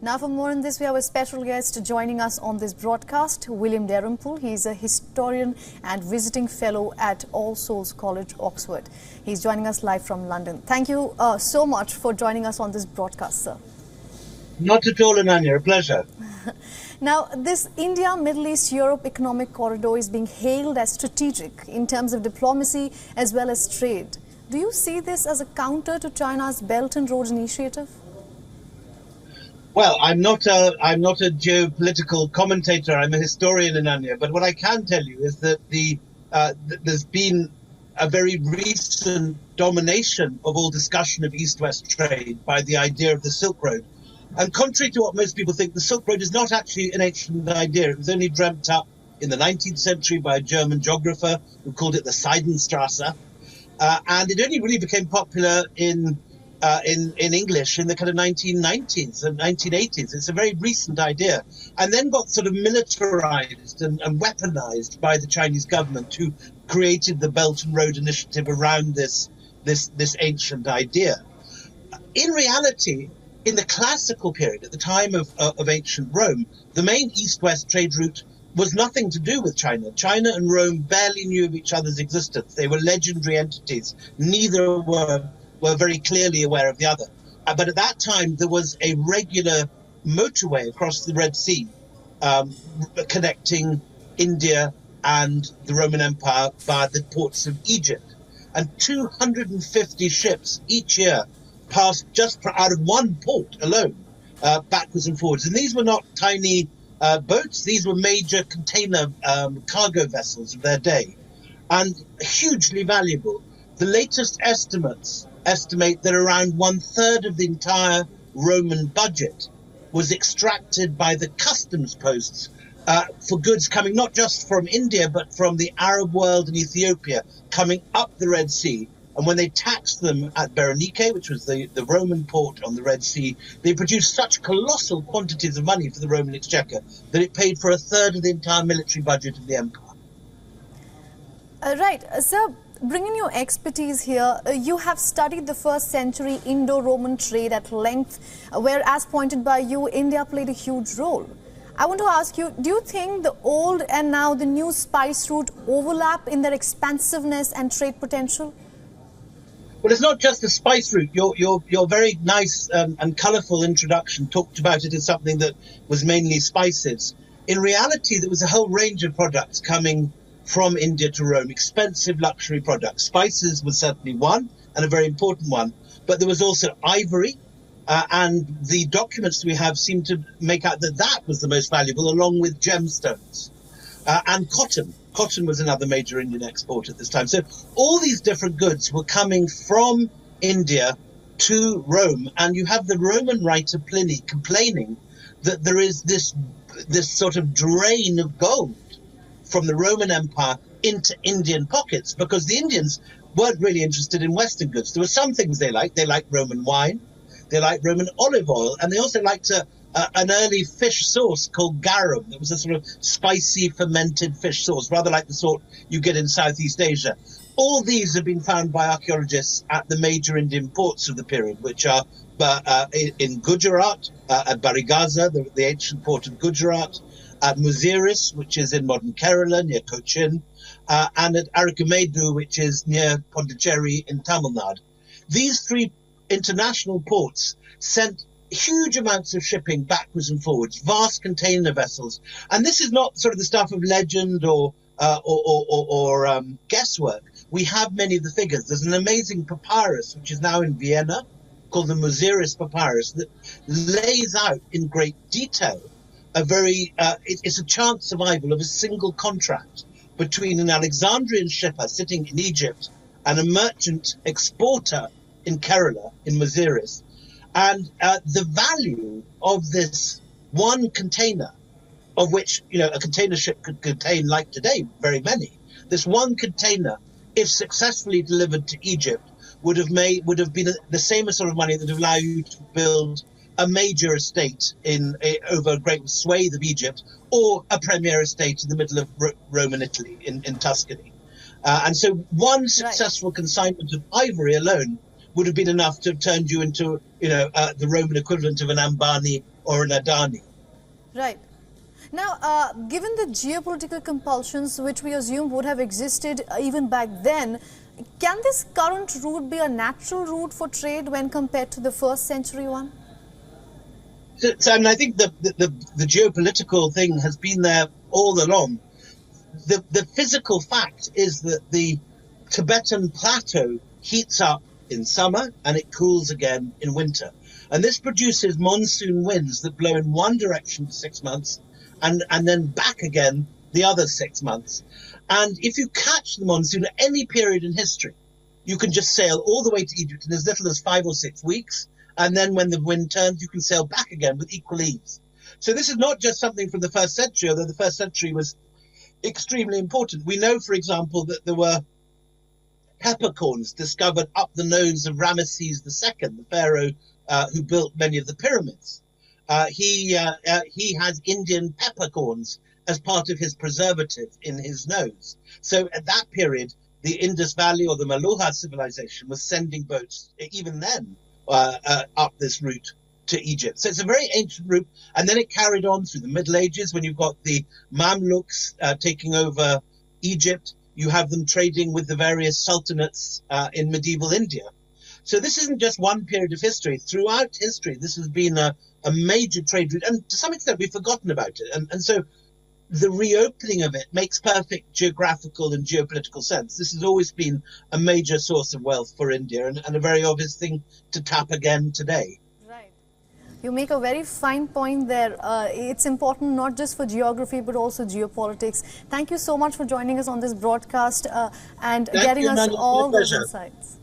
Now for more on this, we have a special guest joining us on this broadcast, William Dalrymple. He's a historian and visiting fellow at All Souls College, Oxford. He's joining us live from London. Thank you so much for joining us on this broadcast, sir. Not at all, Ananya. A pleasure. Now, this India, Middle East, Europe economic corridor is being hailed as strategic in terms of diplomacy as well as trade. Do you see this as a counter to China's Belt and Road Initiative? Well, I'm not a geopolitical commentator. I'm a historian, Ananya. But what I can tell you is that there's been a very recent domination of all discussion of East-West trade by the idea of the Silk Road. And contrary to what most people think, the Silk Road is not actually an ancient idea. It was only dreamt up in the 19th century by a German geographer who called it the Seidenstrasse. And it only really became popular in English in the kind of 1990s and 1980s. It's a very recent idea, and then got sort of militarized and weaponized by the Chinese government, who created the Belt and Road Initiative around this ancient idea. In reality, in the classical period, at the time of ancient Rome, the main east-west trade route was nothing to do with China. China and Rome barely knew of each other's existence. They were legendary entities. Neither were very clearly aware of the other. But at that time, there was a regular motorway across the Red Sea connecting India and the Roman Empire via the ports of Egypt. And 250 ships each year passed just out of one port alone, backwards and forwards. And these were not tiny boats. These were major container cargo vessels of their day, and hugely valuable. The latest estimates estimate that around 1/3 of the entire Roman budget was extracted by the customs posts for goods coming not just from India, but from the Arab world and Ethiopia, coming up the Red Sea. And when they taxed them at Berenike, which was the Roman port on the Red Sea, they produced such colossal quantities of money for the Roman exchequer that it paid for 1/3 of the entire military budget of the empire. Right. So, bringing your expertise here, you have studied the first century Indo-Roman trade at length, where, as pointed by you, India played a huge role. I want to ask you, do you think the old and now the new spice route overlap in their expansiveness and trade potential? Well, it's not just the spice route. Your very nice and colourful introduction talked about it as something that was mainly spices. In reality, there was a whole range of products coming from India to Rome, expensive luxury products. Spices was certainly one, and a very important one. But there was also ivory, and the documents we have seem to make out that was the most valuable, along with gemstones, and cotton. Cotton was another major Indian export at this time. So all these different goods were coming from India to Rome. And you have the Roman writer Pliny complaining that there is this sort of drain of gold from the Roman Empire into Indian pockets, because the Indians weren't really interested in Western goods. There were some things they liked. They liked Roman wine. They liked Roman olive oil. And they also liked an early fish sauce called garum. It was a sort of spicy fermented fish sauce, rather like the sort you get in Southeast Asia. All these have been found by archaeologists at the major Indian ports of the period, which are in Gujarat, at Barigaza, the ancient port of Gujarat, at Muziris, which is in modern Kerala, near Cochin, and at Arikamedu, which is near Pondicherry in Tamil Nadu. These three international ports sent huge amounts of shipping backwards and forwards, vast container vessels. And this is not sort of the stuff of legend or guesswork. We have many of the figures. There's an amazing papyrus, which is now in Vienna, called the Muziris Papyrus, that lays out in great detail it's a chance survival of a single contract between an Alexandrian shipper sitting in Egypt and a merchant exporter in Kerala, in Muziris. And the value of this one container, of which, a container ship could contain, like today, very many. This one container, if successfully delivered to Egypt, would have been the same sort of money that would allow you to build a major estate over a great swathe of Egypt, or a premier estate in the middle of Roman Italy, in Tuscany. And so one successful consignment of ivory alone would have been enough to have turned you into, the Roman equivalent of an Ambani or an Adani. Right. Now, given the geopolitical compulsions which we assume would have existed even back then, can this current route be a natural route for trade when compared to the first century one? So I think the geopolitical thing has been there all along. The physical fact is that the Tibetan plateau heats up in summer and it cools again in winter. And this produces monsoon winds that blow in one direction for 6 months and then back again the other 6 months. And if you catch the monsoon at any period in history, you can just sail all the way to Egypt in as little as 5 or 6 weeks. And then when the wind turns, you can sail back again with equal ease. So this is not just something from the first century, although the first century was extremely important. We know, for example, that there were peppercorns discovered up the nose of Ramesses II, the pharaoh who built many of the pyramids. He has Indian peppercorns as part of his preservative in his nose. So at that period, the Indus Valley or the Meluha civilization was sending boats, even then, up this route to Egypt. So it's a very ancient route. And then it carried on through the Middle Ages when you've got the Mamluks taking over Egypt. You have them trading with the various sultanates in medieval India. So this isn't just one period of history. Throughout history, this has been a major trade route. And to some extent, we've forgotten about it. And so the reopening of it makes perfect geographical and geopolitical sense. This has always been a major source of wealth for India and a very obvious thing to tap again today. Right. You make a very fine point there. It's important not just for geography but also geopolitics. Thank you so much for joining us on this broadcast and getting us all those insights.